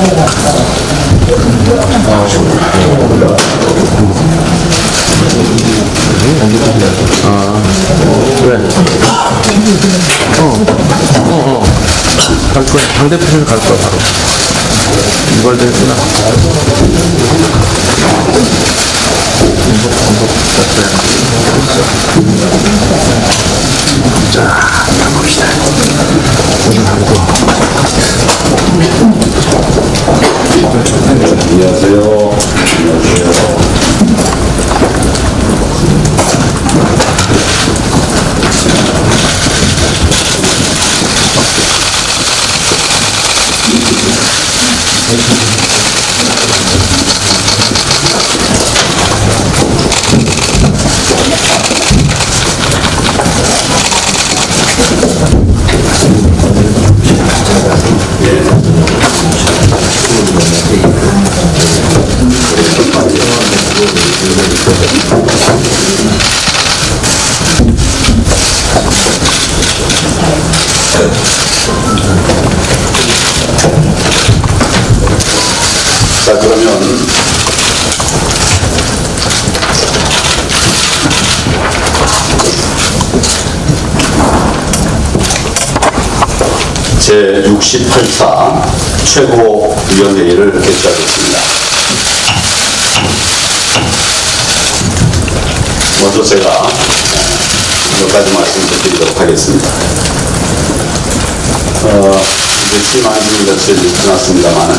왜? 갈 거야. 당대표를 갈 거야, 바로. 이걸 됐구나. 자, 가봅시다. 안녕하세요. 자, 그러면 제68차 최고위원회의를 개최하겠습니다. 먼저 제가 몇 가지 말씀을 드리도록 하겠습니다. 이제 취임한 지 며칠 지났습니다만은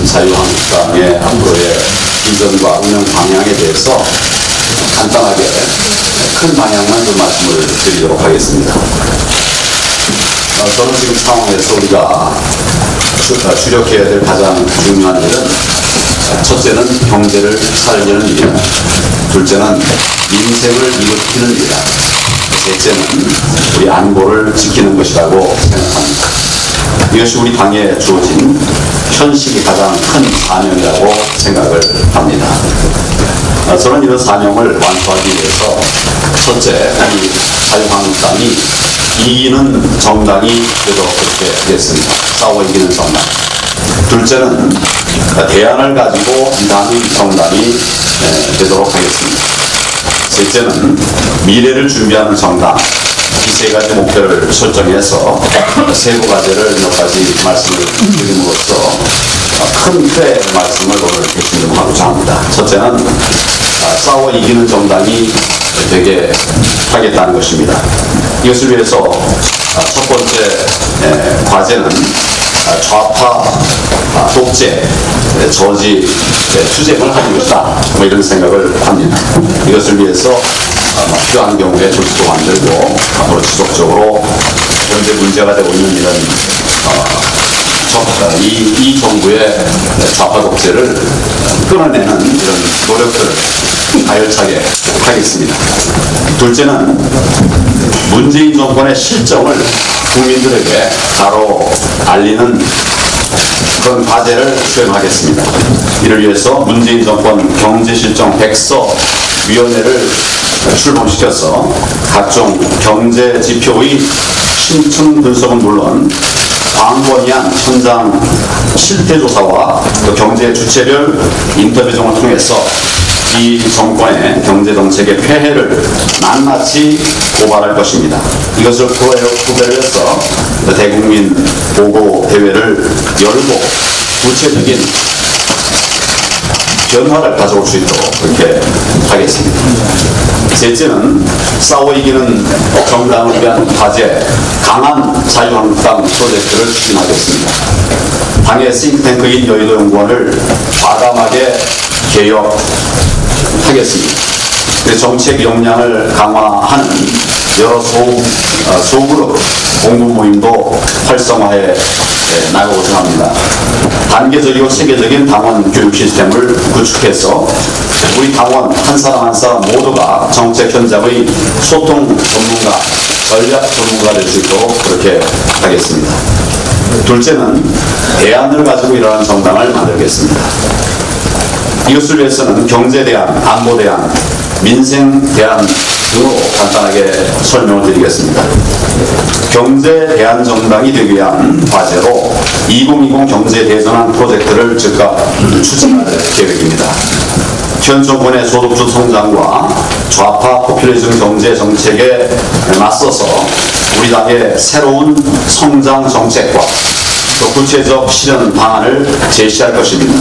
자유한국당의 앞으로의 비전과 운영 방향에 대해서 간단하게 큰 방향만 좀 말씀을 드리도록 하겠습니다. 저는 지금 상황에서 우리가 주력해야 될 가장 중요한 일은 첫째는 경제를 살리는 일이다. 둘째는 민생을 일으키는 일이다. 셋째는 우리 안보를 지키는 것이라고 생각합니다. 이것이 우리 당에 주어진 현실이 가장 큰 사명이라고 생각을 합니다. 저는 이런 사명을 완수하기 위해서 첫째, 우리 자유한국당이 이기는 정당이 되도록 그렇게 됐습니다. 싸워 이기는 정당. 둘째는 대안을 가지고 일하는 정당이 되도록 하겠습니다. 셋째는 미래를 준비하는 정당. 이 세 가지 목표를 설정해서 세부 과제를 몇 가지 말씀을 드림으로써 큰 틀의 말씀을 오늘 말씀하고자 합니다. 첫째는 싸워 이기는 정당이 되게 하겠다는 것입니다. 이것을 위해서 첫 번째 과제는 좌파 독재 저지 투쟁을 하는 것이다, 뭐 이런 생각을 합니다. 이것을 위해서 필요한 경우에 조직도 만들고 앞으로 지속적으로 현재 문제가 되고 있는 이런 이 정부의 좌파 독재를 끊어내는 이런 노력들을 가열차게 하겠습니다. 둘째는 문재인 정권의 실정을 국민들에게 바로 알리는 그런 과제를 수행하겠습니다. 이를 위해서 문재인 정권 경제실정 백서위원회를 출범시켜서 각종 경제 지표의 심층 분석은 물론 광범위한 현장 실태조사와 또 경제 주체별 인터뷰 등을 통해서 이 정권의 경제정책의 폐해를 낱낱이 고발할 것입니다. 이것을 후배를 해서 대국민 보고대회를 열고 구체적인 변화를 가져올 수 있도록 그렇게 하겠습니다. 셋째는 싸워 이기는 정당을 위한 과제, 강한 자유한국당 프로젝트를 추진하겠습니다. 당의 싱크탱크인 여의도연구원을 과감하게 개혁하겠습니다. 정책 역량을 강화하는 여러 소그룹 공부 모임도 활성화해 나가고자 합니다. 단계적이고 체계적인 당원 교육 시스템을 구축해서 우리 당원 한 사람 한 사람 모두가 정책 현장의 소통 전문가, 전략 전문가가 될 수 있도록 그렇게 하겠습니다. 둘째는 대안을 가지고 일어나는 정당을 만들겠습니다. 이것을 위해서는 경제 대안, 안보 대안, 민생 대안 등으로 간단하게 설명을 드리겠습니다. 경제 대안정당이 되기 위한 과제로 2020 경제대전환 프로젝트를 즉각 추진할 계획입니다. 현 정권의 소득주 성장과 좌파 포퓰리즘 경제 정책에 맞서서 우리 당의 새로운 성장 정책과 또 구체적 실현 방안을 제시할 것입니다.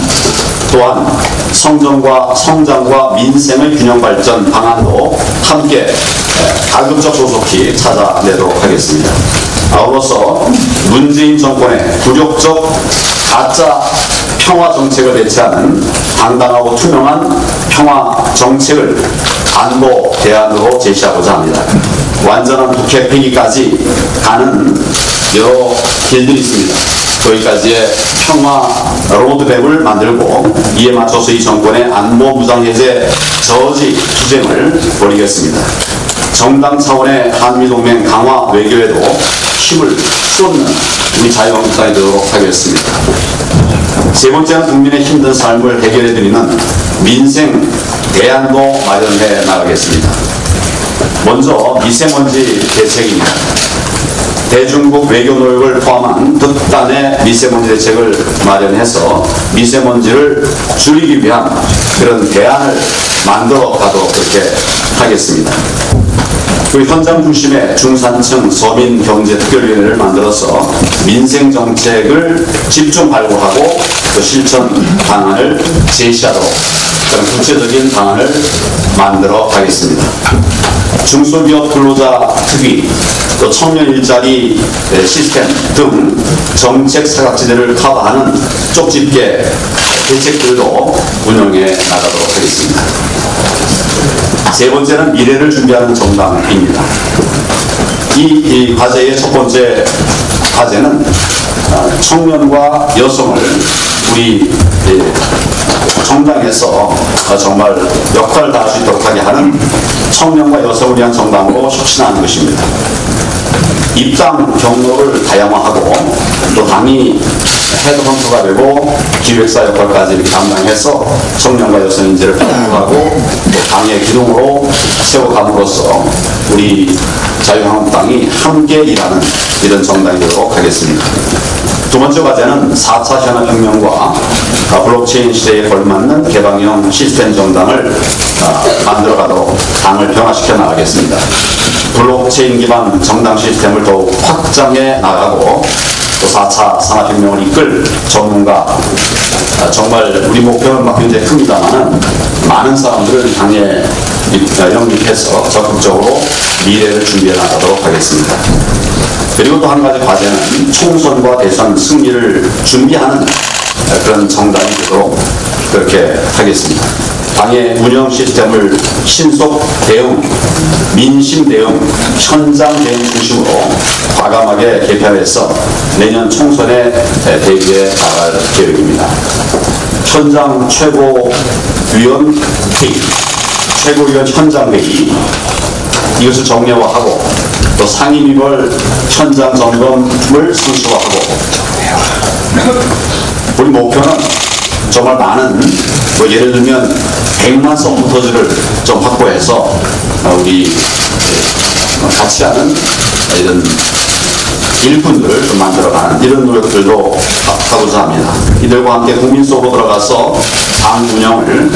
또한 성장과 민생의 균형 발전 방안도 함께 가급적 조속히 찾아내도록 하겠습니다. 아울러서 문재인 정권의 굴욕적 가짜 평화 정책을 대체하는 당당하고 투명한 평화 정책을 안보 대안으로 제시하고자 합니다. 완전한 북핵 폐기까지 가는 여러 길들이 있습니다. 거기까지의 평화 로드맵을 만들고 이에 맞춰서 이 정권의 안보 무장해제 저지 투쟁을 벌이겠습니다. 정당 차원의 한미동맹 강화 외교에도 힘을 쏟는 우리 자유한국당이 되도록 하겠습니다. 세 번째는 국민의 힘든 삶을 해결해드리는 민생 대안도 마련해 나가겠습니다. 먼저 미세먼지 대책입니다. 대중국 외교 노력을 포함한 특단의 미세먼지 대책을 마련해서 미세먼지를 줄이기 위한 그런 대안을 만들어 가도록 그렇게 하겠습니다. 그 현장 중심의 중산층 서민경제특별위원회를 만들어서 민생정책을 집중 발굴하고 또 실천 방안을 제시하도록 그런 구체적인 방안을 만들어 가겠습니다. 중소기업 근로자 특위, 또 청년 일자리 시스템 등 정책 사각지대를 커버하는 쪽집게 대책들도 운영해 나가도록 하겠습니다. 세 번째는 미래를 준비하는 정당입니다. 이 과제의 첫 번째 과제는 청년과 여성을 우리 정당에서 정말 역할을 다할 수 있도록 하게 하는 청년과 여성을 위한 정당으로 혁신하는 것입니다. 입당 경로를 다양화하고 또 당이 헤드헌터가 되고 기획사 역할까지 이렇게 담당해서 청년과 여성 인재를 배출하고 또 당의 기둥으로 세워감으로써 우리 자유한국당이 함께 일하는 이런 정당이 되도록 하겠습니다. 두 번째 과제는 4차 산업혁명과 블록체인 시대에 걸맞는 개방형 시스템 정당을 만들어가도록 당을 변화시켜 나가겠습니다. 블록체인 기반 정당 시스템을 더욱 확장해 나가고 또 4차 산업혁명을 이끌 전문가, 정말 우리 목표는 막 굉장히 큽니다만 많은 사람들을 당에 영입해서 적극적으로 미래를 준비해 나가도록 하겠습니다. 그리고 또 한 가지 과제는 총선과 대선 승리를 준비하는 그런 정당이 되도록 그렇게 하겠습니다. 당의 운영 시스템을 신속 대응, 민심 대응, 현장 대응 중심으로 과감하게 개편해서 내년 총선에 대비해 나갈 계획입니다. 현장 최고위원 회의, 최고위원 현장 회의, 이것을 정례화하고 또 상임위별 현장 점검을 순수화하고 우리 목표는 정말 많은 예를 들면 100만 서포터즈를 좀 확보해서 우리 같이 하는 이런 일꾼들을 좀 만들어가는 이런 노력들도 하고자 합니다. 이들과 함께 국민 속으로 들어가서 당 운영을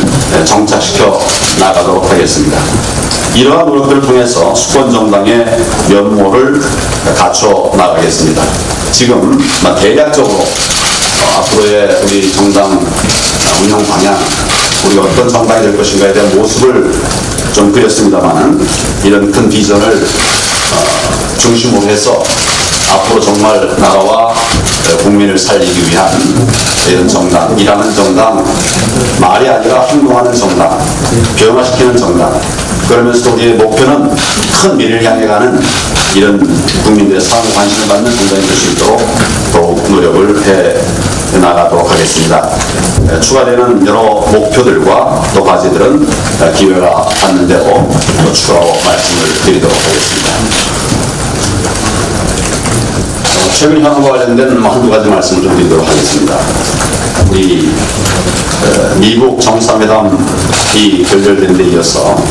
정착시켜 나가도록 하겠습니다. 이러한 노력들을 통해서 수권정당의 면모를 갖춰 나가겠습니다. 지금 대략적으로 앞으로의 우리 정당 운영 방향, 우리가 어떤 정당이 될 것인가에 대한 모습을 좀 그렸습니다만 이런 큰 비전을 중심으로 해서 앞으로 정말 나라와 국민을 살리기 위한 이런 정당, 일하는 정당, 말이 아니라 행동하는 정당, 변화시키는 정당, 그러면서도 우리의 목표는 큰 미래를 향해 가는 이런 국민들의 사랑 관심을 받는 정당이 될 수 있도록 더욱 노력을 해 나가도록 하겠습니다. 추가되는 여러 목표들과 또 과제들은 기회가 닿는 대로 또 추가로 말씀을 드리도록 하겠습니다. 최근 현황과 관련된 한두 가지 말씀을 좀 드리도록 하겠습니다. 우리 미국 정상 정상회담이 결렬된 데 이어서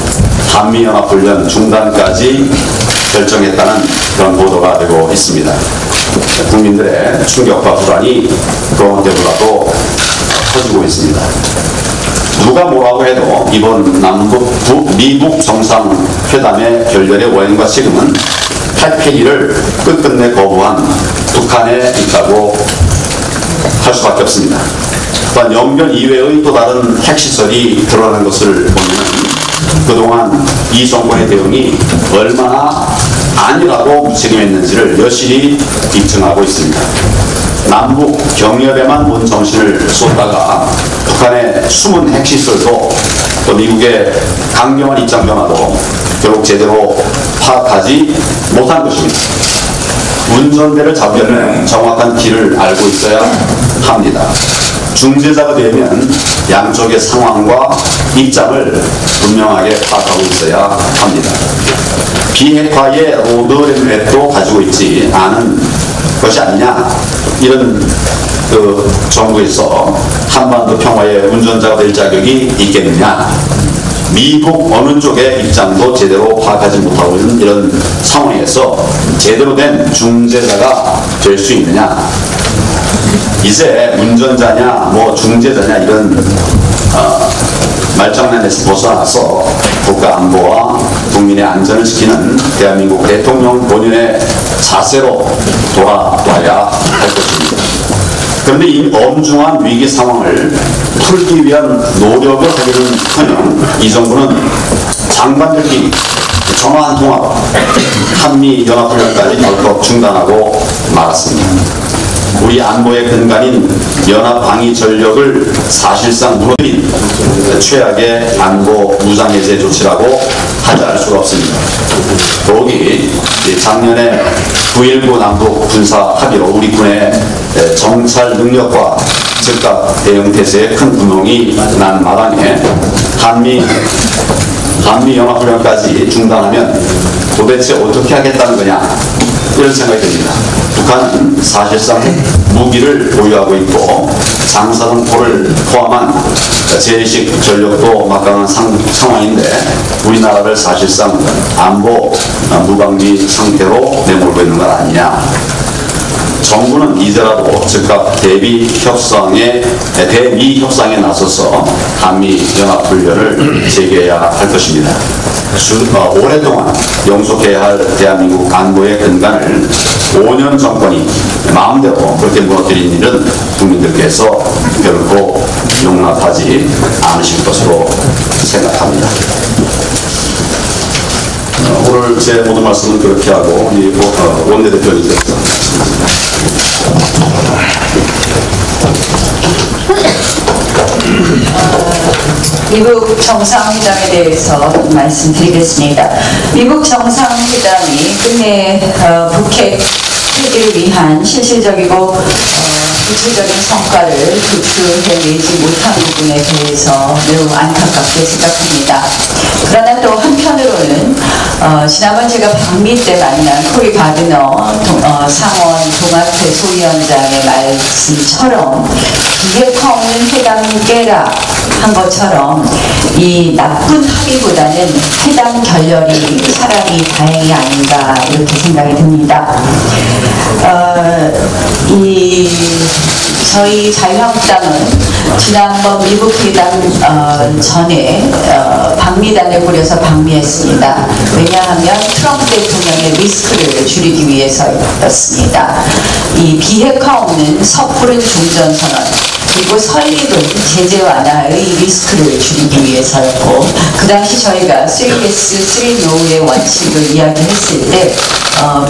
한미연합훈련 중단까지 결정했다는 그런 보도가 되고 있습니다. 국민들의 충격과 불안이 그 어느 때보다도 커지고 있습니다. 누가 뭐라고 해도 이번 미국 정상회담의 결렬의 원인과 책임은 탈폐기를 끝끝내 거부한 북한에 있다고 할 수밖에 없습니다. 또한 연변 이외의 또 다른 핵시설이 드러난 것을 보면 그동안 이 정권의 대응이 얼마나 안일하고 무책임했는지를 여실히 입증하고 있습니다. 남북 경협에만 온 정신을 쏟다가 북한의 숨은 핵시설도 또 미국의 강경한 입장 변화도 결국 제대로 파악하지 못한 것입니다. 운전대를 잡려면 정확한 길을 알고 있어야 합니다. 중재자가 되면 양쪽의 상황과 입장을 분명하게 파악하고 있어야 합니다. 비핵화의 로드맵도 가지고 있지 않은 것이 아니냐, 이런 정부에서 한반도 평화의 운전자가 될 자격이 있겠느냐, 미국 어느 쪽의 입장도 제대로 파악하지 못하고 있는 이런 상황에서 제대로 된 중재자가 될 수 있느냐, 이제 운전자냐 뭐 중재자냐 이런 말장난에서 벗어나서 국가 안보와 국민의 안전을 지키는 대한민국 대통령 본인의 자세로 돌아와야 할 것입니다. 그런데 이 엄중한 위기 상황을 풀기 위한 노력을 하기는커녕 이 정부는 장관들끼리 전화 한 통화로 한미연합훈련까지 덜컥 중단하고 말았습니다. 우리 안보의 근간인 연합방위 전력을 사실상 무너뜨린 최악의 안보 무장해제 조치라고 하지 않을 수가 없습니다. 더욱이 작년에 9.19 남북 군사 합의로 우리 군의 정찰 능력과 즉각 대응 태세에 큰 구멍이 난 마당에 한미연합훈련까지 중단하면 도대체 어떻게 하겠다는 거냐, 이런 생각이 듭니다. 북한은 사실상 무기를 보유하고 있고 장사등포를 포함한 재래식 전력도 막강한 상황인데 우리나라를 사실상 안보 무방비 상태로 내몰고 있는 것 아니냐. 정부는 이제라도 즉각 대미 협상에 나서서 한미연합훈련을 재개해야 할 것입니다. 오랫동안 영속해야 할 대한민국 안보의 근간을 5년 정권이 마음대로 그렇게 무너뜨린 일은 국민들께서 결코 용납하지 않으실 것으로 생각합니다. 오늘 제 모든 말씀은 그렇게 하고 원내대표님께서 미국 정상회담에 대해서 말씀드리겠습니다. 미국 정상회담이 끝내 북핵 해결을 위한 실질적이고 구체적인 성과를 도출해내지 못한 부분에 대해서 매우 안타깝게 생각합니다. 그러나 또 한편으로는 지난번 제가 방미 때 만난 코리 가드너 상원 동아태 소위원장의 말씀처럼 비핵화 없는 회담은 깨라 한 것처럼 이 나쁜 합의보다는 회담 결렬이 차라리 다행이 아닌가 이렇게 생각이 듭니다. 저희 자유한국당은 지난번 미국 회담 전에 방미단을 꾸려서 방미했습니다. 왜냐하면 트럼프 대통령의 리스크를 줄이기 위해서였습니다. 이 비핵화 없는 섣부른 종전선언 그리고 설립은 제재 완화의 리스크를 줄이기 위해서였고, 그 당시 저희가 3yes, 3no의 원칙을 이야기했을 때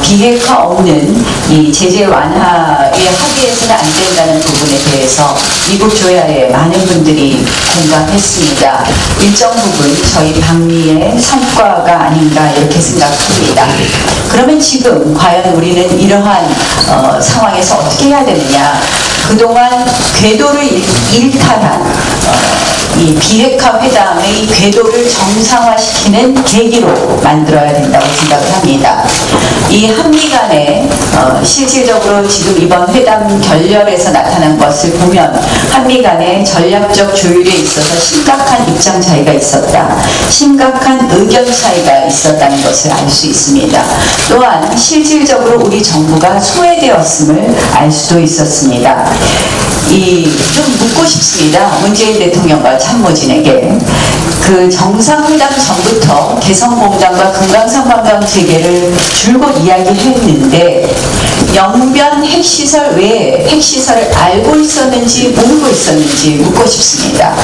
비핵화 없는 이 제재 완화의 합의에서는 안 된다는 부분에 대해서 미국 조야에 많은 분들이 공감했습니다. 일정 부분 저희 방미의 성과가 아닌가 이렇게 생각합니다. 그러면 지금 과연 우리는 이러한 상황에서 어떻게 해야 되느냐? 그동안 궤도를 일탈한 이 비핵화 회담의 궤도를 정상화시키는 계기로 만들어야 된다고 생각을 합니다. 이 한미 간에 실질적으로 지금 이번 회담 결렬에서 나타난 것을 보면 한미 간의 전략적 조율에 있어서 심각한 입장 차이가 있었다. 심각한 의견 차이가 있었다는 것을 알 수 있습니다. 또한 실질적으로 우리 정부가 소외되었음을 알 수도 있었습니다. 좀 묻고 싶습니다. 문재인 대통령과 참모진에게. 그 정상회담 전부터 개성공단과 금강산 관광 재개를 줄곧 이야기했는데 영변 핵시설 외에 핵시설을 알고 있었는지 모르고 있었는지 묻고 싶습니다.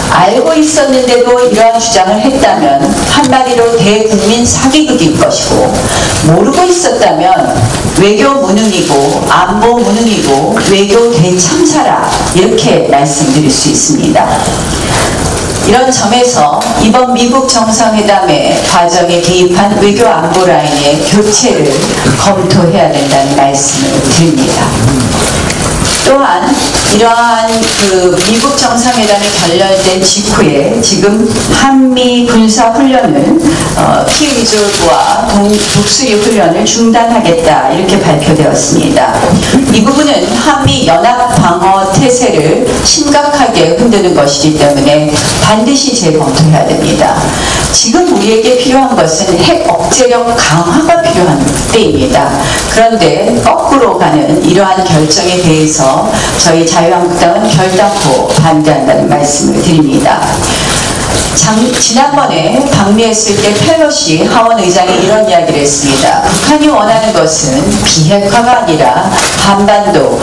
알고 있었는데도 이러한 주장을 했다면 한마디로 대국민 사기극일 것이고, 모르고 있었다면 외교 무능이고 안보 무능이고 외교 대참사라, 이렇게 말씀드릴 수 있습니다. 이런 점에서 이번 미국 정상회담의 과정에 개입한 외교 안보 라인의 교체를 검토해야 된다는 말씀을 드립니다. 또한 이러한 그 미국 정상회담이 결렬된 직후에 지금 한미 군사 훈련을 키위졸브와 독수리 훈련을 중단하겠다, 이렇게 발표되었습니다. 이 부분은 한미 연합 방어 태세를 심각하게 흔드는 것이기 때문에 반드시 재검토해야 됩니다. 지금 우리에게 필요한 것은 핵 억제력 강화가 필요한 때입니다. 그런데 거꾸로 가는 이러한 결정에 대해서 저희 자유한국당은 결단코 반대한다는 말씀을 드립니다. 지난번에 방미했을 때 펠로시 하원 의장이 이런 이야기를 했습니다. 북한이 원하는 것은 비핵화가 아니라 한반도,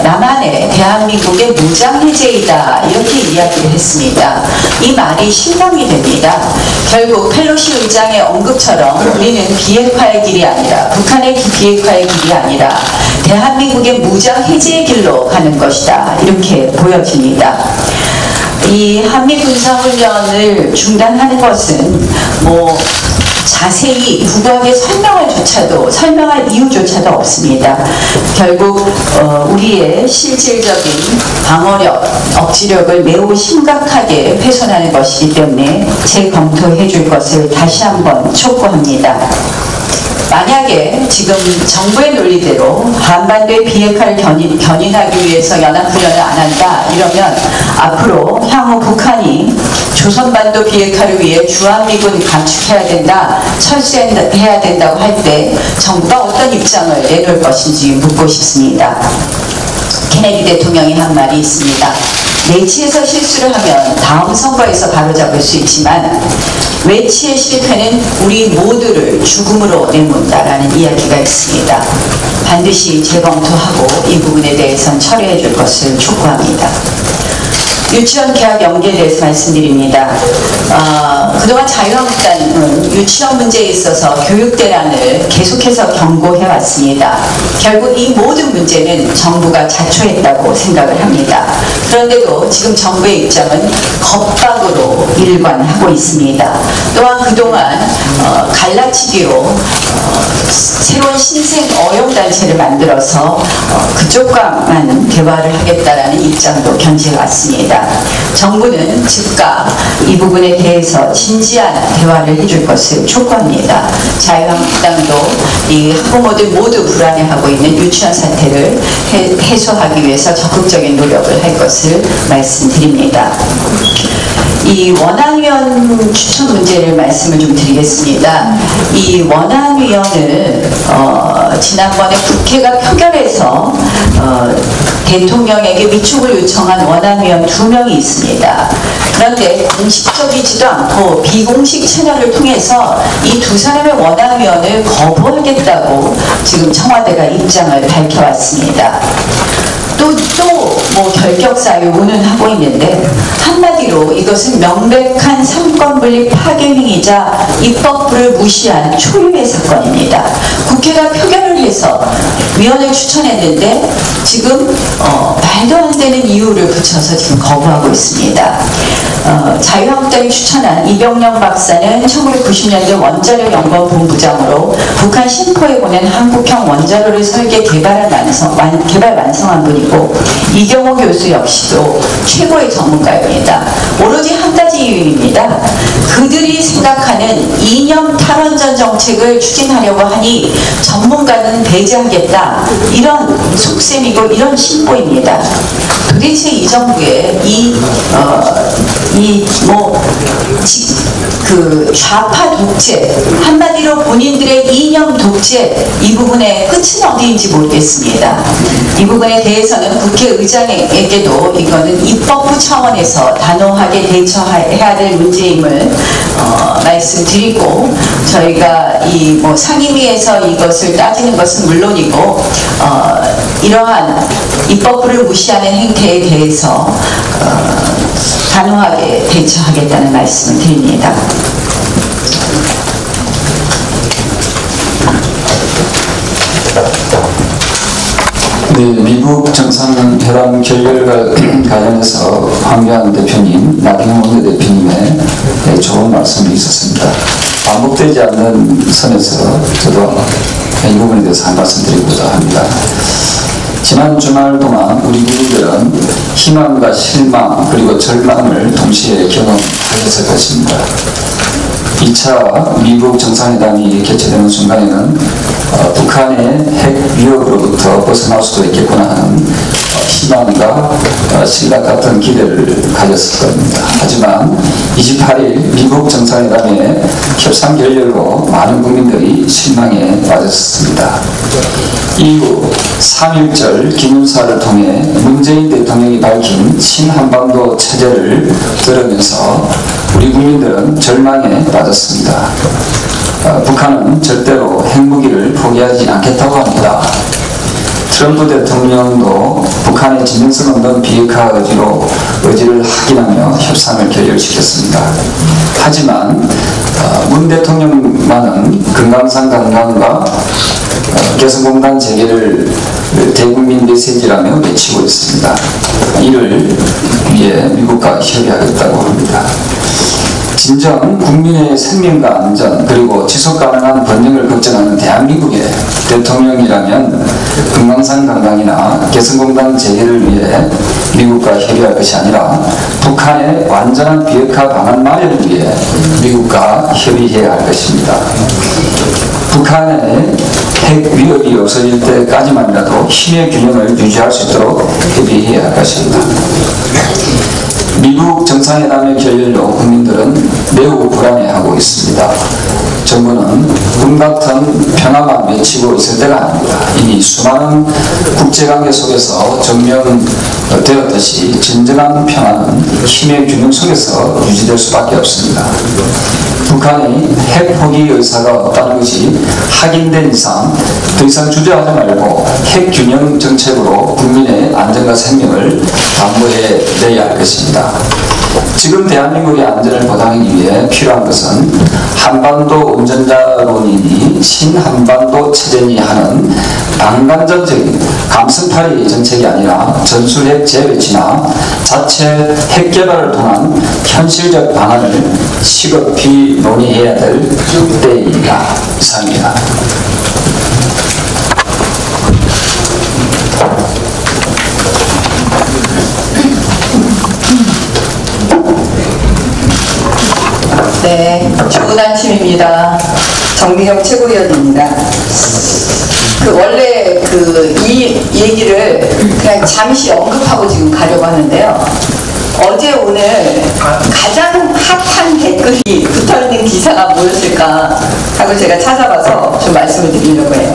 남한의 대한민국의 무장해제이다, 이렇게 이야기를 했습니다. 이 말이 실감이 됩니다. 결국 펠로시 의장의 언급처럼 우리는 비핵화의 길이 아니라, 북한의 비핵화의 길이 아니라 대한민국의 무장해제의 길로 가는 것이다, 이렇게 보여집니다. 이 한미 군사훈련을 중단하는 것은 자세히 부부하게 설명할 이유조차도 없습니다. 결국 우리의 실질적인 방어력, 억지력을 매우 심각하게 훼손하는 것이기 때문에 재검토해 줄 것을 다시 한번 촉구합니다. 만약에 지금 정부의 논리대로 한반도의 비핵화를 견인하기 위해서 연합훈련을 안 한다, 이러면 앞으로 향후 북한이 조선반도 비핵화를 위해 주한미군 감축해야 된다, 철수해야 된다고 할 때 정부가 어떤 입장을 내놓을 것인지 묻고 싶습니다. 케네디 대통령이 한 말이 있습니다. 내치에서 실수를 하면 다음 선거에서 바로잡을 수 있지만 외치의 실패는 우리 모두를 죽음으로 내몬다라는 이야기가 있습니다. 반드시 재검토하고 이 부분에 대해서는 처리해 줄 것을 촉구합니다. 유치원 개학 연계에 대해서 말씀드립니다. 그동안 자유한국당은 유치원 문제에 있어서 교육대란을 계속해서 경고해 왔습니다. 결국 이 모든 문제는 정부가 자초했다고 생각을 합니다. 그런데도 지금 정부의 입장은 겁박으로 일관하고 있습니다. 또한 그동안 갈라치기로 새로운 신생 어용단체를 만들어서 그쪽과만 대화를 하겠다라는 입장도 견지해왔습니다. 정부는 즉각 이 부분에 대해서 진지한 대화를 해줄 것을 촉구합니다. 자유한국당도 이 학부모들 모두 불안해하고 있는 유치원 사태를 해소하기 위해서 적극적인 노력을 할 것을 말씀드립니다. 이 원안위원 추천 문제를 말씀을 좀 드리겠습니다. 이 원안위원을 지난번에 국회가 표결해서 대통령에게 위촉을 요청한 원안위원 2명이 있습니다. 그런데 공식적이지도 않고 비공식 채널을 통해서 이 2사람의 원안위원을 거부하겠다고 지금 청와대가 입장을 밝혀왔습니다. 또 결격 사유 운운하고 있는데, 한마디로 이것은 명백한 삼권분립 파괴행위이자 입법부를 무시한 초유의 사건입니다. 국회가 표결을 해서 위원을 추천했는데 지금 말도 안 해당되는 이유를 붙여서 지금 거부하고 있습니다. 자유한국당이 추천한 이병영 박사는 1990년대 원자력 연구원 본부장으로 북한 신포에 보낸 한국형 원자로를 설계 개발 완성한 분이고, 이경호 교수 역시도 최고의 전문가입니다. 오로지 한 가지 이유입니다. 그들이 생각하는 이념 탈원전 정책을 추진하려고 하니 전문가는 배제하겠다, 이런 속셈이고 이런 신보입니다. 도대체 이 정부의 좌파 독재, 한마디로 본인들의 이념 독재, 이 부분의 끝은 어디인지 모르겠습니다. 이 부분에 대해서는 국회의장에게도 이거는 입법부 차원에서 단호하게 대처해야 될 문제임을 말씀드리고, 저희가 상임위에서 이것을 따지는 것은 물론이고, 이러한 입법부를 무시하는 행태에 대해서 단호하게 대처하겠다는 말씀을 드립니다. 네, 미국 정상회담 결렬과 관련해서 황교안 대표님, 나경원 원내대표님의 좋은 말씀이 있었습니다. 반복되지 않는 선에서 저도 이 부분에 대해서 한 말씀 드리고자 합니다. 지난 주말 동안 우리 국민들은 희망과 실망 그리고 절망을 동시에 경험하셨을 것입니다. 2차 미국 정상회담이 개최되는 순간에는 북한의 핵 위협으로부터 벗어날 수도 있겠구나 하는 희망과 신락 같은 기대를 가졌을 겁니다. 하지만 28일 미국 정상회담의 협상 결렬로 많은 국민들이 실망에 빠졌습니다. 이후 3.1절 기념사를 통해 문재인 대통령이 밝힌 신한반도 체제를 들으면서 우리 국민들은 절망에 빠졌습니다. 북한은 절대로 핵무기를 포기하지 않겠다고 합니다. 트럼프 대통령도 북한의 진정성 없는 비핵화 의지를 확인하며 협상을 결렬시켰습니다. 하지만 문 대통령만은 금강산 관광과 개성공단 재개를 대국민 메시지라며 외치고 있습니다. 이를 위해 미국과 협의하겠다고 합니다. 진정 국민의 생명과 안전 그리고 지속가능한 번영을 걱정하는 대한민국의 대통령이라면 금강산 관광이나 개성공단 재개를 위해 미국과 협의할 것이 아니라 북한의 완전한 비핵화 방안 마련을 위해 미국과 협의해야 할 것입니다. 북한의 핵 위협이 없어질 때까지만이라도 힘의 균형을 유지할 수 있도록 협의해야 할 것입니다. 미국 정상회담의 결렬로 국민들은 매우 불안해하고 있습니다. 정부는 꿈 같은 평화만 외치고 있을 때가 아닙니다. 이미 수많은 국제관계 속에서 증명되었듯이 진정한 평화는 힘의 균형 속에서 유지될 수밖에 없습니다. 북한의 핵 포기 의사가 없다는 것이 확인된 이상 더 이상 주저하지 말고 핵 균형 정책으로 국민의 안전과 생명을 담보해내야 할 것입니다. 지금 대한민국의 안전을 보장하기 위해 필요한 것은 한반도 운전자론이니 신한반도 체제니 하는 방관전적인 감승팔이 정책이 아니라 전술핵 재배치나 자체 핵 개발을 통한 현실적 방안을 시급히 논의해야 될 때입니다. 이상입니다. 네, 좋은 아침입니다. 정미경 최고위원입니다. 원래 이 얘기를 그냥 잠시 언급하고 지금 가려고 하는데요. 어제 오늘 가장 핫한 댓글이 붙어있는 기사가 뭐였을까 하고 제가 찾아봐서 좀 말씀을 드리려고 해요.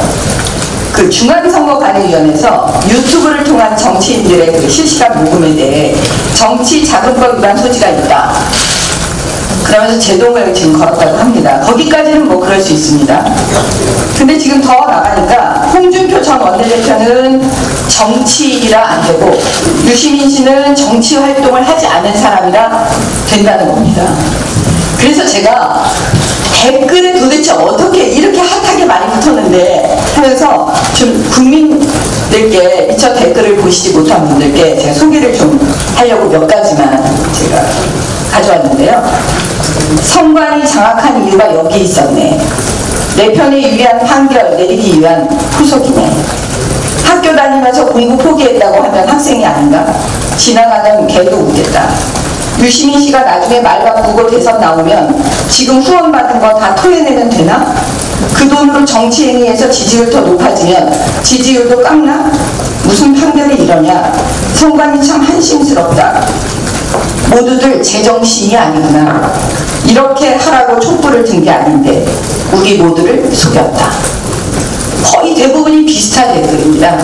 중앙선거관리위원회에서 유튜브를 통한 정치인들의 실시간 모금에 대해 정치자금법 위반 소지가 있다. 그러면서 제동을 지금 걸었다고 합니다. 거기까지는 뭐 그럴 수 있습니다. 근데 지금 더 나가니까 홍준표 전 원내대표는 정치인이라 안 되고 유시민 씨는 정치 활동을 하지 않은 사람이라 된다는 겁니다. 그래서 제가 댓글에 도대체 어떻게 이렇게 핫하게 많이 붙었는데 하면서 좀 국민들께 미처 댓글을 보시지 못한 분들께 제가 소개를 몇 가지만 제가 가져왔는데요. 선관위 장악한 이유가 여기 있었네. 내 편에 유리한 판결 내리기 위한 후속이네. 학교 다니면서 공부 포기했다고 하면 학생이 아닌가? 지나가는 개도 웃겠다. 유시민 씨가 나중에 말 바꾸고 대선 나오면 지금 후원 받은 거 다 토해내면 되나? 그 돈으로 정치행위에서 지지율 더 높아지면 지지율도 깎나? 무슨 판결이 이러냐? 선관위 참 한심스럽다. 모두들 제정신이 아니구나. 이렇게 하라고 촛불을 든 게 아닌데 우리 모두를 속였다. 거의 대부분이 비슷한 댓글입니다.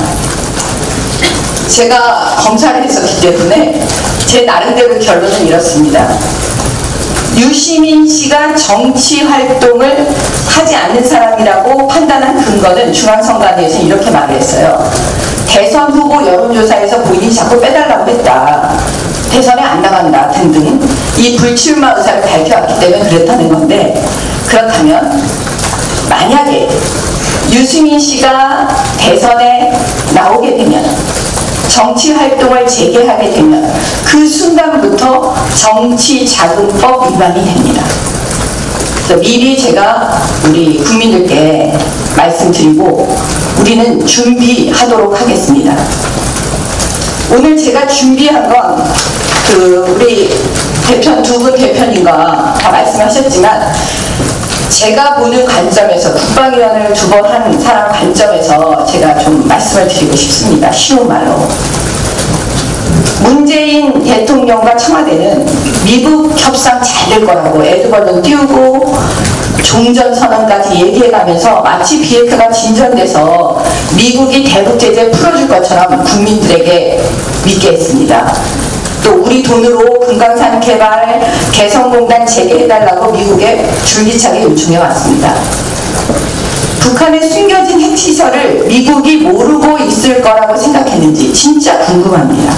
제가 검사를 했었기 때문에 제 나름대로 결론은 이렇습니다. 유시민 씨가 정치 활동을 하지 않는 사람이라고 판단한 근거는 중앙선관위에서 이렇게 말을 했어요. 대선 후보 여론조사에서 본인이 자꾸 빼달라고 했다. 대선에 안 나간다 등등 이 불출마 의사를 밝혀왔기 때문에 그랬다는 건데, 그렇다면 만약에 유시민 씨가 대선에 나오게 되면, 정치 활동을 재개하게 되면 그 순간부터 정치자금법 위반이 됩니다. 그래서 미리 제가 우리 국민들께 말씀드리고 우리는 준비하도록 하겠습니다. 오늘 제가 준비한 건 우리 두 분 대표님과 다 말씀하셨지만 제가 보는 관점에서, 국방위원을 2번 한 사람 관점에서 제가 좀 말씀을 드리고 싶습니다. 쉬운 말로. 문재인 대통령과 청와대는 미국 협상 잘 될 거라고 에드벌룬 띄우고 종전선언까지 얘기해가면서 마치 비핵화가 진전돼서 미국이 대북 제재 풀어줄 것처럼 국민들에게 믿게 했습니다. 또 우리 돈으로 금강산 개발, 개성공단 재개해달라고 미국에 줄기차게 요청해 왔습니다. 북한의 숨겨진 핵시설을 미국이 모르고 있을 거라고 생각했는지 진짜 궁금합니다.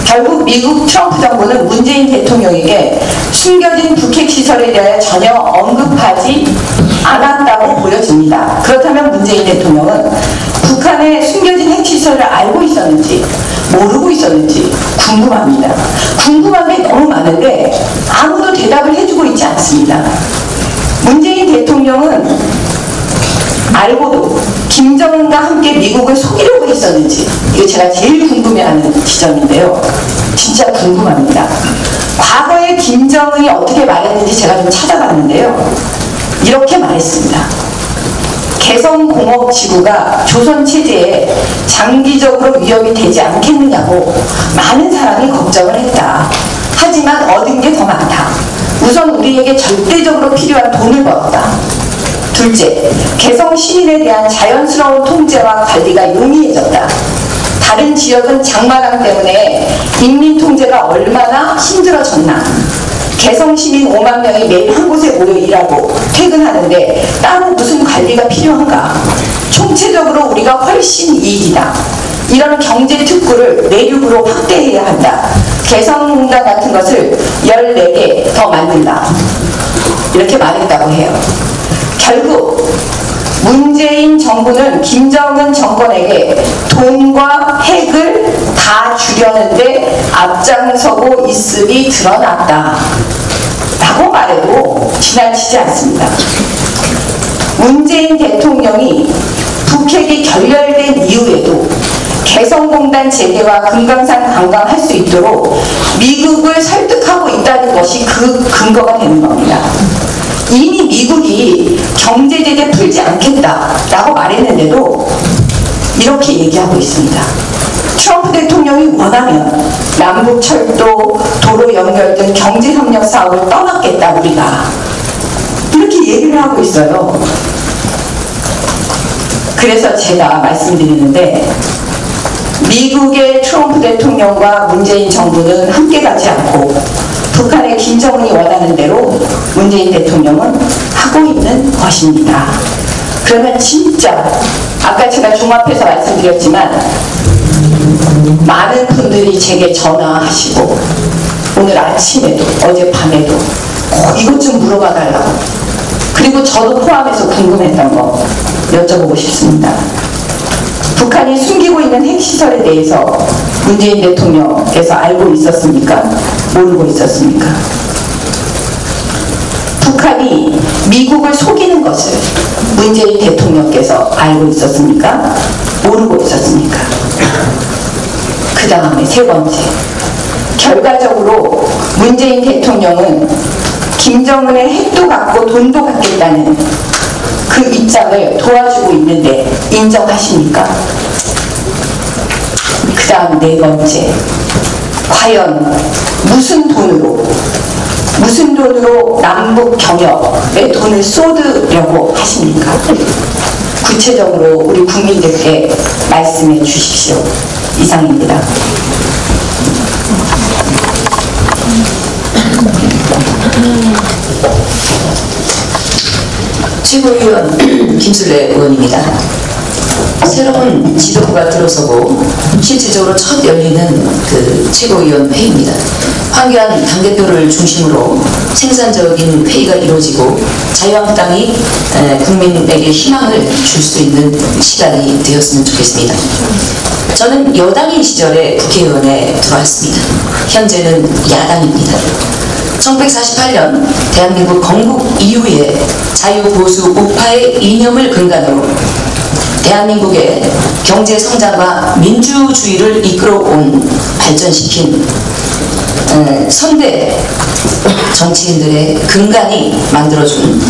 결국 미국 트럼프 정부는 문재인 대통령에게 숨겨진 북핵시설에 대해 전혀 언급하지 않았다고 보여집니다. 그렇다면 문재인 대통령은 북한의 숨겨진 핵시설을 알고 있었는지 모르고 있었는지 궁금합니다. 궁금한 게 너무 많은데 아무도 대답을 해주고 있지 않습니다. 문재인 대통령은 알고도 김정은과 함께 미국을 속이려고 했었는지, 이거 제가 제일 궁금해하는 지점인데요. 진짜 궁금합니다. 과거에 김정은이 어떻게 말했는지 제가 좀 찾아봤는데요. 이렇게 말했습니다. 개성공업지구가 조선체제에 장기적으로 위협이 되지 않겠느냐고 많은 사람이 걱정을 했다. 하지만 얻은 게 더 많다. 우선 우리에게 절대적으로 필요한 돈을 벌었다. 둘째, 개성 시민에 대한 자연스러운 통제와 관리가 용이해졌다. 다른 지역은 장마당 때문에 인민 통제가 얼마나 힘들어졌나. 개성 시민 5만 명이 매일 한 곳에 모여 일하고 퇴근하는데 따로 무슨 관리가 필요한가. 총체적으로 우리가 훨씬 이익이다. 이런 경제 특구를 내륙으로 확대해야 한다. 개성공단 같은 것을 14개 더 만든다. 이렇게 말했다고 해요. 결국 문재인 정부는 김정은 정권에게 돈과 핵을 다 주려는데 앞장서고 있음이 드러났다 라고 말해도 지나치지 않습니다. 문재인 대통령이 북핵이 결렬된 이후에도 개성공단 재개와 금강산 관광할 수 있도록 미국을 설득하고 있다는 것이 그 근거가 되는 겁니다. 이미 미국이 경제제재 풀지 않겠다라고 말했는데도 이렇게 얘기하고 있습니다. 트럼프 대통령이 원하면 남북철도, 도로 연결 등 경제협력 사업을 떠났겠다 우리가. 이렇게 얘기를 하고 있어요. 그래서 제가 말씀드리는데 미국의 트럼프 대통령과 문재인 정부는 함께 가지 않고 북한의 김정은이 원하는 대로 문재인 대통령은 하고 있는 것입니다. 그러면 진짜 아까 제가 종합해서 말씀드렸지만 많은 분들이 제게 전화하시고 오늘 아침에도 어젯밤에도 이것 좀 물어봐 달라고, 그리고 저도 포함해서 궁금했던 거 여쭤보고 싶습니다. 북한이 숨기고 있는 핵시설에 대해서 문재인 대통령께서 알고 있었습니까? 모르고 있었습니까? 북한이 미국을 속이는 것을 문재인 대통령께서 알고 있었습니까? 모르고 있었습니까? 그 다음에 세 번째, 결과적으로 문재인 대통령은 김정은의 핵도 갖고 돈도 갖겠다는 그 입장을 도와주고 있는데 인정하십니까? 그 다음 네 번째, 과연 무슨 돈으로 남북 경협에 돈을 쏟으려고 하십니까? 구체적으로 우리 국민들께 말씀해 주십시오. 이상입니다. 최고위원 김술래 의원입니다. 새로운 지도부가 들어서고 실질적으로 첫 열리는 그 최고위원 회의입니다. 황교안 당대표를 중심으로 생산적인 회의가 이루어지고 자유한국당이 국민에게 희망을 줄 수 있는 시간이 되었으면 좋겠습니다. 저는 여당인 시절에 국회의원에 들어왔습니다. 현재는 야당입니다. 1948년 대한민국 건국 이후에 자유보수 우파의 이념을 근간으로 대한민국의 경제 성장과 민주주의를 이끌어온 발전시킨 선대 정치인들의 근간이 만들어준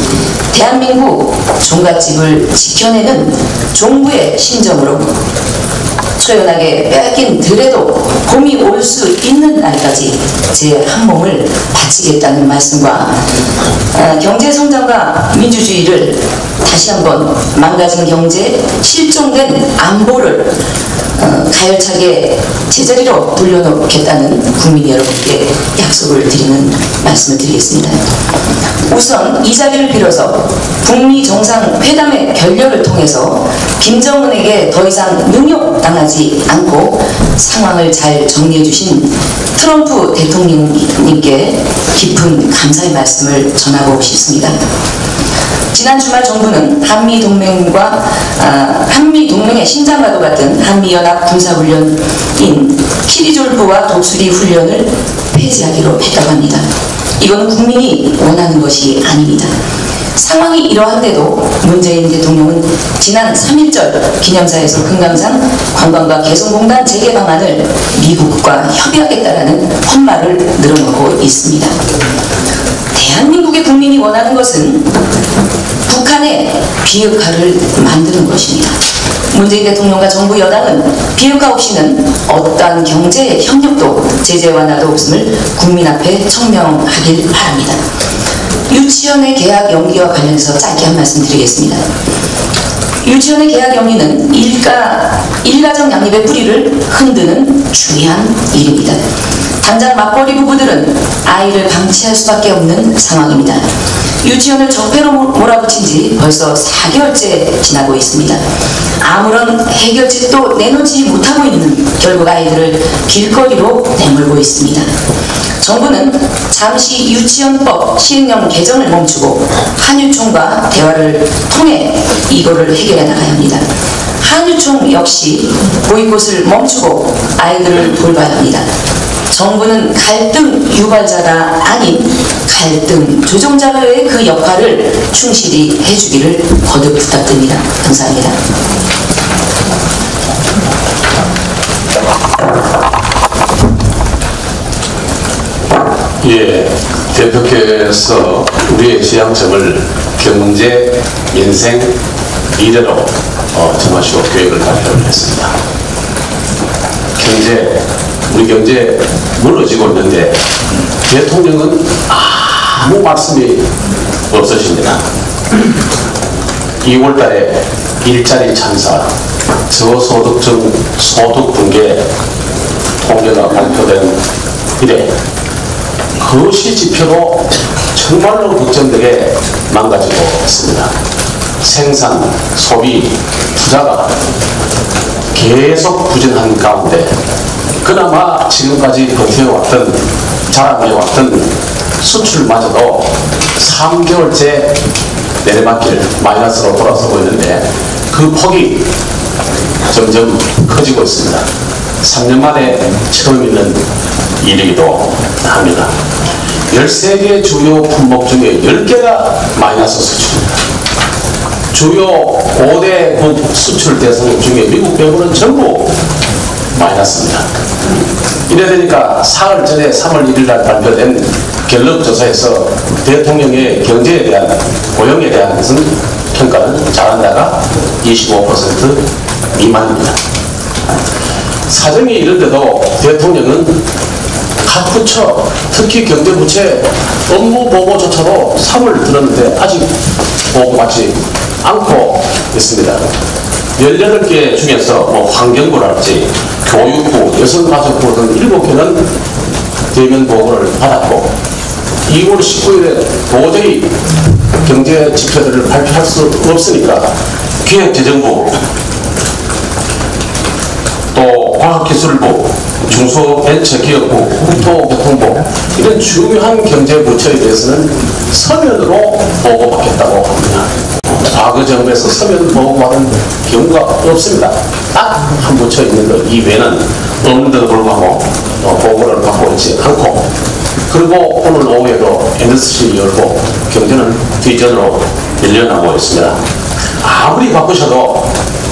대한민국 종갓집을 지켜내는 종부의 심정으로 초연하게 빼앗긴 들에도 봄이 올 수 있는 날까지 제 한 몸을 바치겠다는 말씀과 경제 성장과 민주주의를 다시 한번 망가진 경제, 실종된 안보를 가열차게 제자리로 돌려놓겠다는 국민 여러분께 약속을 드리는 말씀을 드리겠습니다. 우선 이 자리를 빌어서 북미 정상회담의 결렬을 통해서 김정은에게 더 이상 능욕당하지 않고 상황을 잘 정리해 주신 트럼프 대통령님께 깊은 감사의 말씀을 전하고 싶습니다. 지난 주말 정부는 한미동맹의 심장과도 같은 한미연합 군사훈련인 키리졸브와 독수리 훈련을 폐지하기로 했다고 합니다. 이건 국민이 원하는 것이 아닙니다. 상황이 이러한데도 문재인 대통령은 지난 3.1절 기념사에서 금강산 관광과 개성공단 재개 방안을 미국과 협의하겠다라는 헛말을 늘어놓고 있습니다. 대한민국의 국민이 원하는 것은 북한의 비핵화를 만드는 것입니다. 문재인 대통령과 정부 여당은 비핵화 없이는 어떠한 경제 협력도 제재 완화도 없음을 국민 앞에 청명하길 바랍니다. 유치원의 계약 연기와 관련해서 짧게 한 말씀 드리겠습니다. 유치원의 계약 연기는 일가정 양립의 뿌리를 흔드는 중요한 일입니다. 당장 맞벌이 부부들은 아이를 방치할 수밖에 없는 상황입니다. 유치원을 적폐로 몰아붙인 지 벌써 4개월째 지나고 있습니다. 아무런 해결책도 내놓지 못하고 있는 결국 아이들을 길거리로 내몰고 있습니다. 정부는 잠시 유치원법 시행령 개정을 멈추고 한유총과 대화를 통해 이거를 해결해 나가야 합니다. 한유총 역시 보이콧을 멈추고 아이들을 돌봐야 합니다. 정부는 갈등 유발자가 아닌 갈등 조정자로의 그 역할을 충실히 해주기를 거듭 부탁드립니다. 감사합니다. 예, 대표께서 우리의 지향점을 경제, 민생, 미래로 정하시고 계획을 발표를 했습니다. 우리 경제 무너지고 있는데 대통령은 아무 말씀이 없으십니다. 2월 달에 일자리 찬사, 저소득층 소득 붕괴 통계가 발표된 이래 그것이 지표로 정말로 걱정되게 망가지고 있습니다. 생산, 소비, 투자가 계속 부진한 가운데 그나마 지금까지 버텨왔던 자랑해왔던 수출마저도 3개월째 내리막길 마이너스로 돌아서고 있는데 그 폭이 점점 커지고 있습니다. 3년 만에 처음 있는 일이기도 합니다. 13개 주요 품목 중에 10개가 마이너스 수출입니다. 주요 5대국 수출 대상 중에 미국 빼고는 전부 마이너스입니다. 이래 되니까 사흘 전에 3월 1일 날 발표된 갤럽 조사에서 대통령의 경제에 대한, 고용에 대한 것은 평가는 잘한다가 25% 미만입니다. 사정이 이런데도 대통령은 각 부처, 특히 경제부처의 업무 보고조차도 3월 들었는데 아직 보고받지 않고 있습니다. 18개 중에서 환경부랄지 교육부, 여성가족부 등 7개는 대면 보고를 받았고 2월 19일에 도저히 경제 지표들을 발표할 수 없으니까 기획재정부, 또 과학기술부, 중소벤처기업부, 국토교통부 이런 중요한 경제부처에 대해서는 서면으로 보고받겠다고 합니다. 과거 정부에서 서면 보고받은 경우가 없습니다. 딱 한 부처 있는 것 이외에는 없는데도 불구하고 보고를 받고 있지 않고, 그리고 오늘 오후에도 NSC 열고 경제는 뒤전으로 밀려나고 있습니다. 아무리 바쁘셔도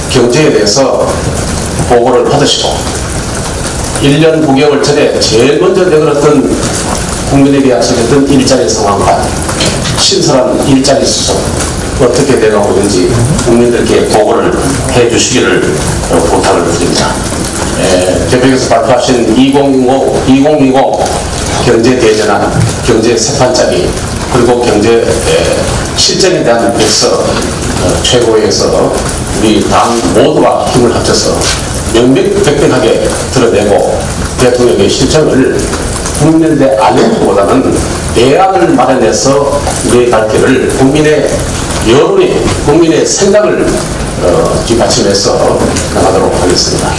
경제에 대해서 보고를 받으시고 1년 9개월 전에 제일 먼저 내걸었던 국민에게 약속했던 일자리 상황과 신선한 일자리 수속 어떻게 돼가고 있는지 국민들께 보고를 해주시기를 부탁을 드립니다. 대표께서 발표하신 2020 경제 대전환, 경제 세판짜기, 그리고 경제 실정에 대한 백서 최고위에서 우리 당 모두가 힘을 합쳐서 명명백백하게 드러내고 대통령의 실정을 국민들에 알리는 것보다는 대안을 마련해서 우리의 갈 길을 국민의 여론이, 국민의 생각을 뒷받침해서 나가도록 하겠습니다.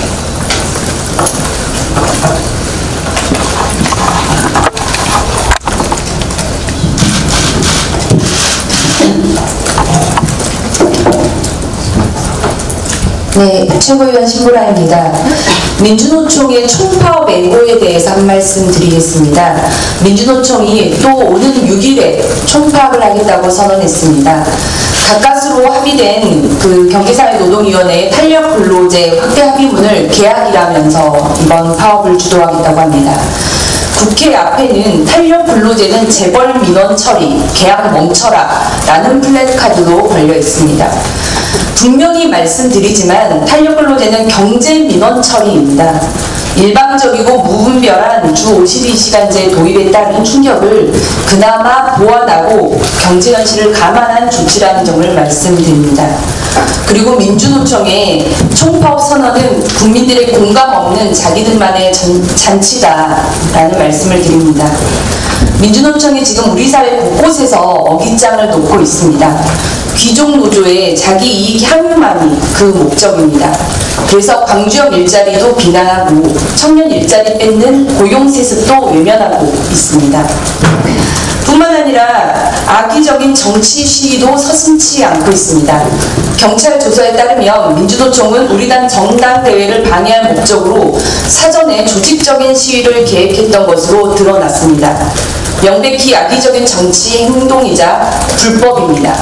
네, 최고위원 신보라입니다. 민주노총의 총파업 예고에 대해서 한 말씀 드리겠습니다. 민주노총이 또 오는 6일에 총파업을 하겠다고 선언했습니다. 가까스로 합의된 그 경기사회노동위원회의 탄력근로제 확대 합의문을 계약이라면서 이번 파업을 주도하겠다고 합니다. 국회 앞에는 탄력근로제는 재벌 민원 처리, 계약 멈춰라 라는 플래카드도 걸려 있습니다. 분명히 말씀드리지만 탄력근로제는 경제민원 처리입니다. 일방적이고 무분별한 주 52시간제 도입에 따른 충격을 그나마 보완하고 경제 현실을 감안한 조치라는 점을 말씀드립니다. 그리고 민주노총의 총파업 선언은 국민들의 공감 없는 자기들만의 잔치다라는 말씀을 드립니다. 민주노총이 지금 우리 사회 곳곳에서 어깃장을 놓고 있습니다. 귀족노조의 자기 이익 향유만이 그 목적입니다. 그래서 광주형 일자리도 비난하고 청년 일자리 뺏는 고용세습도 외면하고 있습니다. 뿐만 아니라 악의적인 정치 시위도 서슴지 않고 있습니다. 경찰 조사에 따르면 민주노총은 우리 당 정당대회를 방해할 목적으로 사전에 조직적인 시위를 계획했던 것으로 드러났습니다. 명백히 악의적인 정치 행동이자 불법입니다.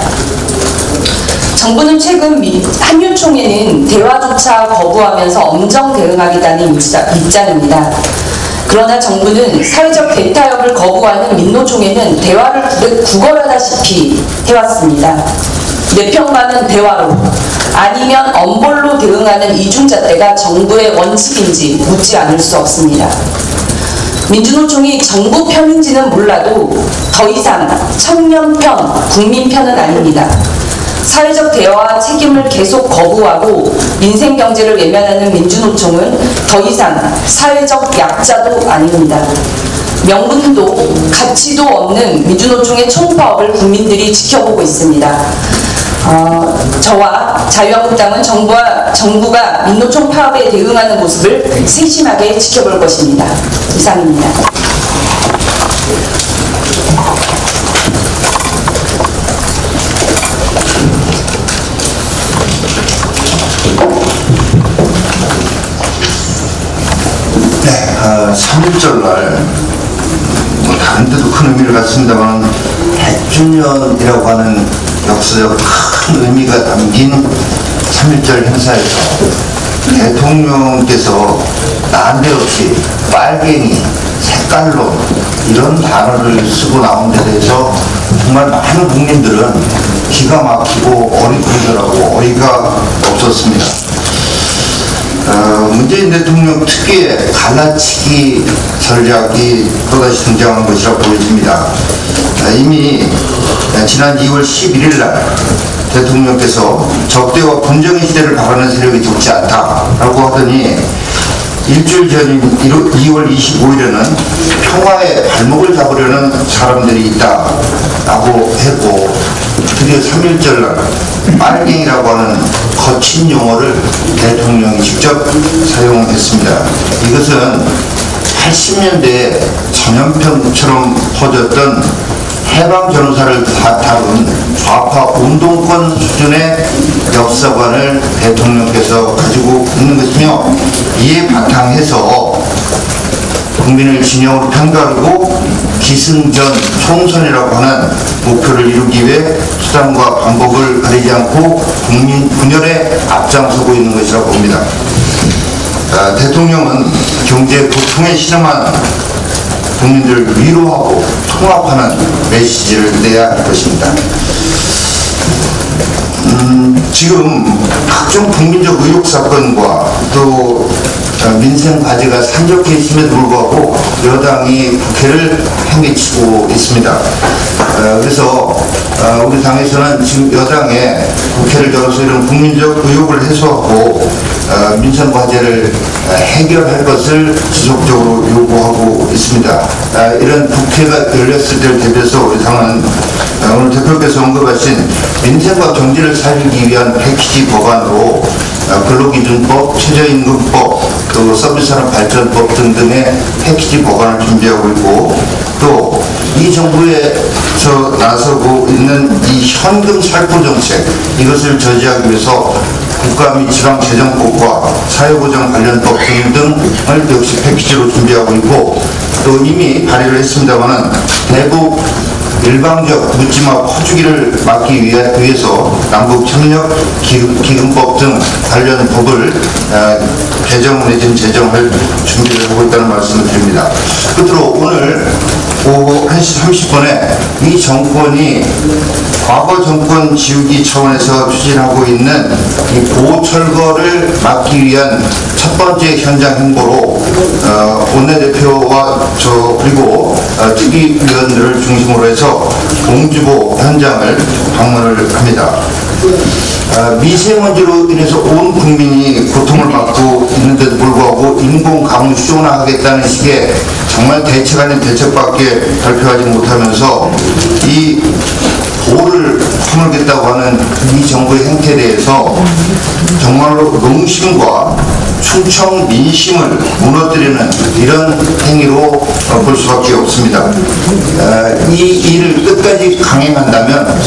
정부는 최근 한유총회는 대화조차 거부하면서 엄정 대응하겠다는 입장입니다. 그러나 정부는 사회적 대타협을 거부하는 민노총회는 대화를 구걸하다시피 해왔습니다. 내평가는 대화로 아니면 엄벌로 대응하는 이중잣대가 정부의 원칙인지 묻지 않을 수 없습니다. 민주노총이 정부 편인지는 몰라도 더 이상 청년 편, 국민 편은 아닙니다. 사회적 대화와 책임을 계속 거부하고 민생경제를 외면하는 민주노총은 더 이상 사회적 약자도 아닙니다. 명분도 가치도 없는 민주노총의 총파업을 국민들이 지켜보고 있습니다. 저와 자유한국당은 정부가 민노총 파업에 대응하는 모습을 세심하게 지켜볼 것입니다. 이상입니다. 3.1절 날 다른 데도 큰 의미를 갖습니다만 100주년이라고 하는 역사적 큰 의미가 담긴 3.1절 행사에서 대통령께서 난데없이 빨갱이, 색깔론 이런 단어를 쓰고 나온 데 대해서 정말 많은 국민들은 기가 막히고 어리둥절하고 어이가 없었습니다. 문재인 대통령 특유의 갈라치기 전략이 또다시 등장한 것이라고 보여집니다. 이미 지난 2월 11일 날 대통령께서 적대와 분쟁의 시대를 바라는 세력이 적지 않다라고 하더니 일주일 전인 2월 25일에는 평화의 발목을 잡으려는 사람들이 있다라고 했고 드디어 3.1절 날 빨갱이라고 하는 거친 용어를 대통령이 직접 사용했습니다. 이것은 80년대 전염병처럼 퍼졌던 해방 전후사를 다룬 좌파 운동권 수준의 역사관을 대통령께서 가지고 있는 것이며 이에 바탕해서 국민을 진영으로 편가르고 기승전 총선이라고 하는 목표를 이루기 위해 수단과 방법을 가리지 않고 국민 분열에 앞장서고 있는 것이라고 봅니다. 대통령은 경제 고통에 신음한 국민들을 위로하고 통합하는 메시지를 내야 할 것입니다. 지금 각종 국민적 의혹 사건과 또 민생 과제가 산적해 있음에도 불구하고 여당이 국회를 향해치고 있습니다. 그래서 우리 당에서는 지금 여당에 국회를 열어서 이런 국민적 의혹을 해소하고 민생 과제를 해결할 것을 지속적으로 요구하고 있습니다. 이런 국회가 열렸을 때를 대비해서 우리 당은 오늘 대표께서 언급하신 민생과 경제를 살리기 위한 패키지 법안으로 근로기준법, 최저임금법, 또 서비스산업발전법 등등의 패키지 법안을 준비하고 있고 또 이 정부에서 나서고 있는 이 현금 살포 정책 이것을 저지하기 위해서 국가 및 지방재정법과 사회보장 관련법 등등을 역시 패키지로 준비하고 있고 또 이미 발의를 했습니다마는 대북 일방적 묻지마 퍼주기를 막기 위해서 남북협력기금법 등 관련 법을 개정 내진 제정할 준비를 하고 있다는 말씀을 드립니다. 끝으로 오늘 오후 1시 30분에 이 정권이 과거 정권 지우기 차원에서 추진하고 있는 이 보철거를 막기 위한 첫 번째 현장 행보로 원내대표와 그리고 특위위원들을 중심으로 해서 공주보 현장을 방문을 합니다. 미세먼지로 인해서 온 국민이 고통을 받고 있는데도 불구하고 인공가뭄 쇼나하겠다는 식의 정말 대책 아닌 대책밖에 발표하지 못하면서 이 도를 허물겠다고 하는 이 정부의 행태에 대해서 정말로 농심과 충청 민심을 무너뜨리는 이런 행위로 볼 수밖에 없습니다. 이 일을 끝까지 강행한다면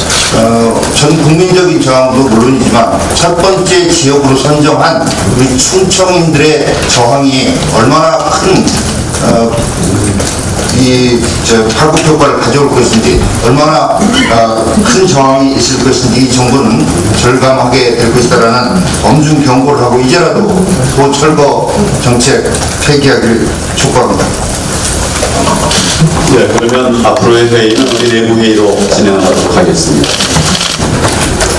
전 국민적인 저항도 물론이지만 첫 번째 지역으로 선정한 우리 충청인들의 저항이 얼마나 큰 파급 효과를 가져올 것인지 얼마나 큰 저항이 있을 것인지 이 정부는 절감하게 될 것이다라는 엄중 경고를 하고 이제라도 보철거 정책 폐기하기를 촉구합니다. 네, 그러면 앞으로의 회의는 우리 내부 회의로 진행하도록 하겠습니다.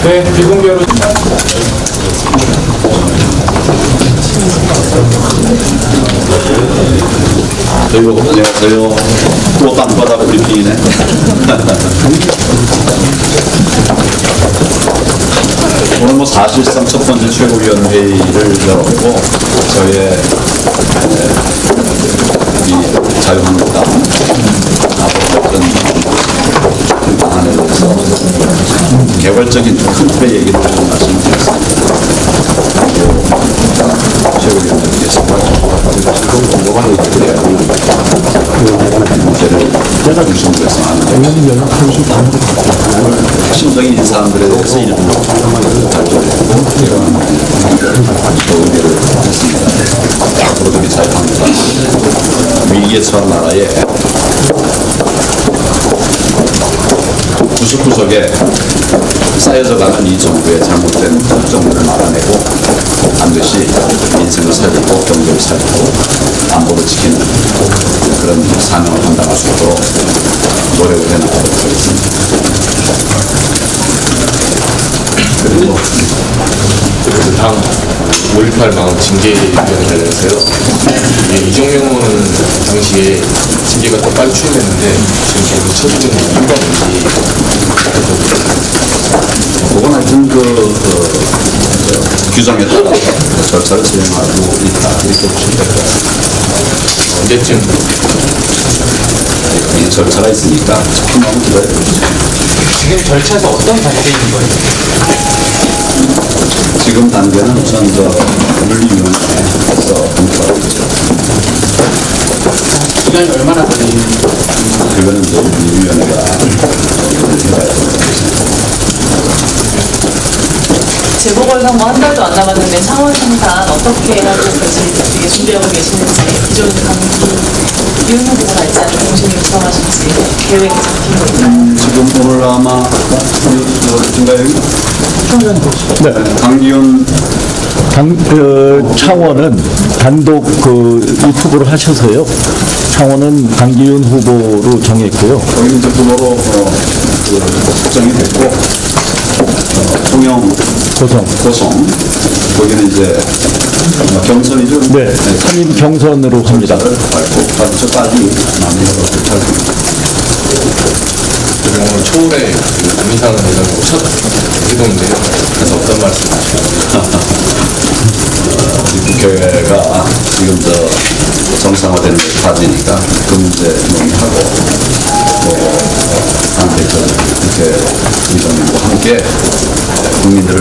네, 비공개로. 저요 또 땅바닥 브리핑이네. 오늘 뭐 사실상 첫 번째 최고위원 회의를 열었고 저의 이 자유한국당 앞으로 어떤 방안에 대해서 개괄적인 큰 틀의 얘기를 좀 말씀드렸습니다. 최고위원님께서 문제를 중심으로 해서 하는데 핵심적인 인사들에 대해서 이름을 발표했고 의뢰를 했습니다. 앞으로도 이 자유한국당 위기에 처한 나라에 구석구석에 쌓여져가는 이 정부의 잘못된 정부를 막아내고 반드시 민생을 살리고 경제를 살리고 안보를 지키는 그런 사명을 감당할 수 있도록 노력을 해나가도록 하겠습니다. 그리고 당 5.18 망원 징계위원회 관련해서요. 이정명 의원은 당시에 징계가 더 빨리 취임했는데 지금 계속 처리되는 이유가 뭔지 그건 하여튼 규정에 따라 절차를 수행하고 있다 이렇게 보시면 될 것 같습니다. 언제쯤 이 절차가 있으니까 조금만 기다려주시죠. 지금 절차에서 어떤 단계인 거예요? 지금 단계는 우선 물리위원회에서 검토하고 있죠. 기간이 얼마나 걸리는 그거는 이제 물리위원회가 해봐야 되겠습니다. 재보궐선거 한 달도 안 남았는데 상원 생산 어떻게 하고 계실지 준비하고 계시는지 기존 강기 이윤 후보가 갈지 않은 공신을 구성하실지 계획이 잡히고 있나요? 지금 오늘 아마 어딘가요? 네. 강기훈 창원은 단독 이 투구를 하셔서요. 창원은 강기훈 후보로 정했고요. 거기는 이제 후보로 확정이 됐고 통영 고성 거기는 이제 경선이죠. 네, 선임 경선으로 합니다. 밟고 아주 빨리 마무리가 될 겁니다. 그리고 오늘 초월에 김인상 회장님 첫 회동인데요. 그래서 어떤 말씀 하시나요? 국회가 지금 정상화되는 데 빠지니까 그 문제 논의하고 또 당대표 국회 의장님과 함께 국민들을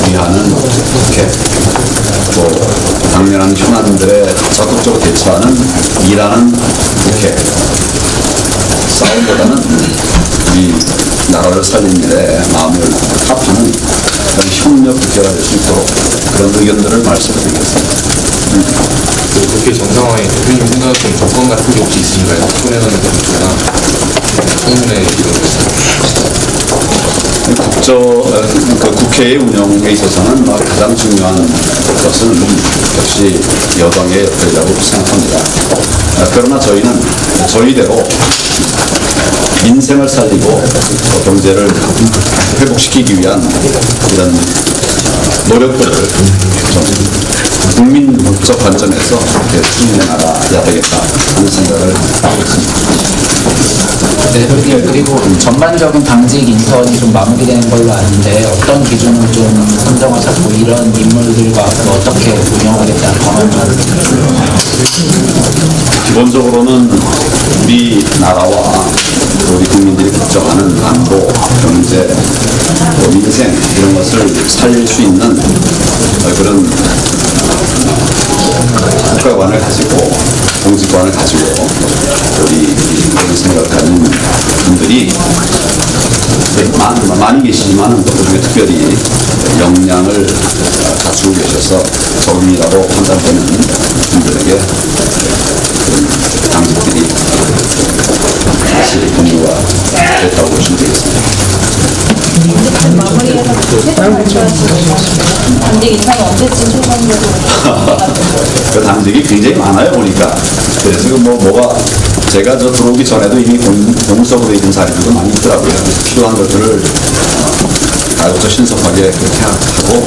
위하는 국회 또 당면한 현안들에 적극적으로 대처하는 일하는 국회 싸움보다는 이 나라를 살리는 일에 마음을 합하는 그런 협력 국회가 될 수 있도록 그런 의견들을 말씀드리겠습니다. 그 국회 정상화에 대표님 생각하시는 조건 같은 게 혹시 있으신가요? 손해가는 정치나 청문회 이런 그 국회의 운영에 있어서는 가장 중요한 것은 역시 여당의 역할이라고 생각합니다. 그러나 저희는 저희대로 민생을 살리고 경제를 회복시키기 위한 이런 노력들을 좀 국민적 관점에서 이렇게 추진해 나가야 되겠다 하는 생각을 하고 있습니다. 네, 그리고 전반적인 당직 인턴이 좀 마무리되는 걸로 아는데 어떤 기준을 좀 선정하셨고 이런 인물들과 앞으로 어떻게 운영하겠다는 방안을 기본적으로는 우리 나라와 우리 국민들이 걱정하는 안보, 경제, 또 민생 이런 것을 살릴 수 있는 그런 국가관을 가지고 공직관을 가지고 우리 이런 생각을 가진 분들이 많이 계시지만 그중에 특별히 역량을 갖추고 계셔서 적응이라고 판단되는 분들에게 당직들이 다시 공유가 됐다고 보시면 되겠습니다. 마무리해서 최종 발표하시는 단직 인사는 언제쯤 최종적으로 그 당직이 굉장히 많아요 보니까. 그래서 뭐가 제가 들어오기 전에도 이미 공문서로 있는 자리들도 많이 있더라고요. 필요한 것들을 가급적 신속하게 그렇게 하고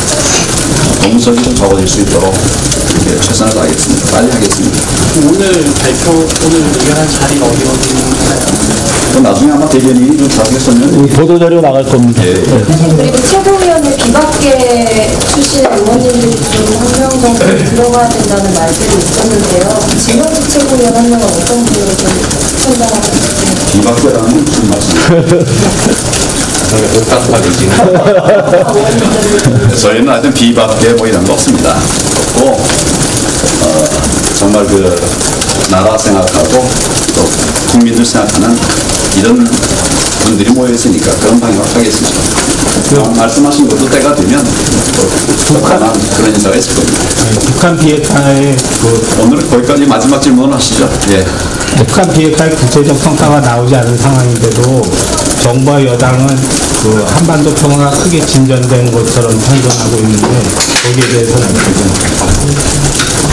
공문서가 좀 적어질 수 있도록 이렇게 최선을 다하겠습니다. 빨리 하겠습니다. 오늘 의견한 자리가 어디인가요? 나중에 아마 대변인이 좀 자세히 설명. 보도자료 나갈 겁니다. 예. 그리고 최고위원회 비박계 출신 의원님들이 좀 한 명 정도 들어가야 된다는 말들이 있었는데요. 진영식 최고위원 한 명은 어떤 분을 좀 선정하고 있습니다. 비박계라는 무슨 말씀이에요? 저희는 하여튼 비박계 뭐 이런 거 없습니다. 없고 정말 그 나라 생각하고 또 국민들 생각하는 이런 분들이 모여있으니까 그런 방향으로 하겠습니다. 말씀하신 것도 때가 되면 북한한 그런 인사가 있을 겁니다. 북한 비핵화의 오늘 거기까지 마지막 질문 하시죠. 예. 북한 비핵화의 구체적 성과가 나오지 않은 상황인데도 정부와 여당은 한반도 평화가 크게 진전된 것처럼 선전하고 있는데 거기에 대해서는 어떻게 생각하십니까?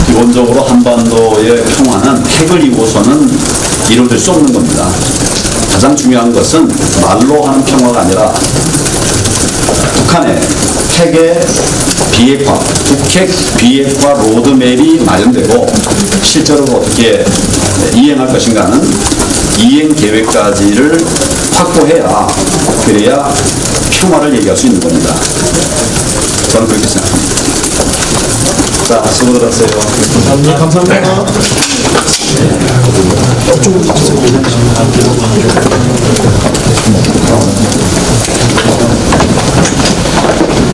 기본적으로 한반도의 평화는 핵을 이고서는 이루어질 수 없는 겁니다. 가장 중요한 것은 말로 하는 평화가 아니라 북한의 핵의 비핵화, 북핵 비핵화 로드맵이 마련되고 실제로 어떻게 이행할 것인가는 이행 계획까지를 확보해야 그래야 평화를 얘기할 수 있는 겁니다. 저는 그렇게 생각합니다. 자, 수고들 하세요. 감사합니다.